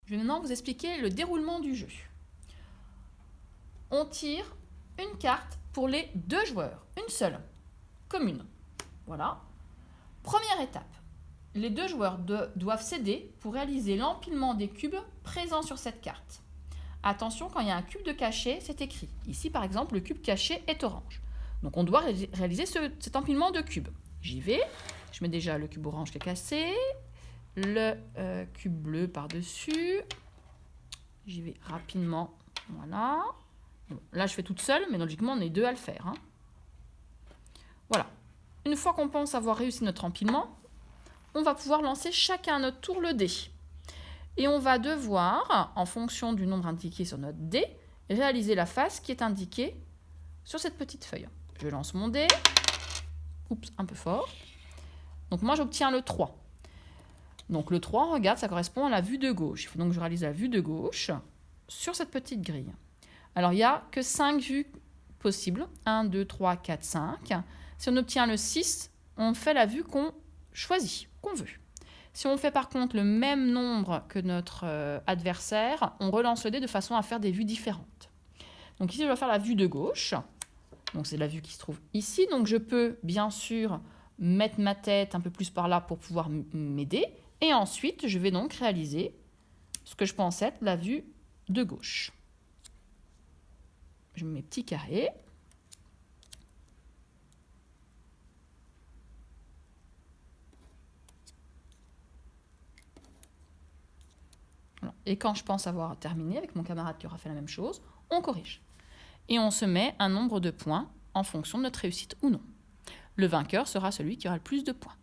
Je vais maintenant vous expliquer le déroulement du jeu. On tire une carte pour les 2 joueurs, une seule, commune. Voilà. Première étape. Les 2 joueurs doivent céder pour réaliser l'empilement des cubes présents sur cette carte. Attention, quand il y a un cube de caché, c'est écrit. Ici, par exemple, le cube caché est orange. Donc, on doit réaliser cet empilement de cubes. J'y vais. Je mets déjà le cube orange qui est cassé. Le cube bleu par-dessus. J'y vais rapidement. Voilà. Bon, là, je fais toute seule, mais logiquement, on est 2 à le faire. Hein. Voilà. Une fois qu'on pense avoir réussi notre empilement, on va pouvoir lancer chacun à notre tour le dé. Et on va devoir, en fonction du nombre indiqué sur notre dé, réaliser la face qui est indiquée sur cette petite feuille. Je lance mon dé. Oups, un peu fort. Donc moi, j'obtiens le 3. Donc le 3, regarde, ça correspond à la vue de gauche. Il faut donc que je réalise la vue de gauche sur cette petite grille. Alors, il n'y a que 5 vues possibles. 1, 2, 3, 4, 5. Si on obtient le 6, on fait la vue qu'on choisit, qu'on veut. Si on fait par contre le même nombre que notre adversaire, on relance le dé de façon à faire des vues différentes. Donc ici, je vais faire la vue de gauche. Donc c'est la vue qui se trouve ici. Donc je peux bien sûr mettre ma tête un peu plus par là pour pouvoir m'aider. Et ensuite, je vais donc réaliser ce que je pense être la vue de gauche. Je mets mes petits carrés. Voilà. Et quand je pense avoir terminé avec mon camarade qui aura fait la même chose, on corrige. Et on se met un nombre de points en fonction de notre réussite ou non. Le vainqueur sera celui qui aura le plus de points.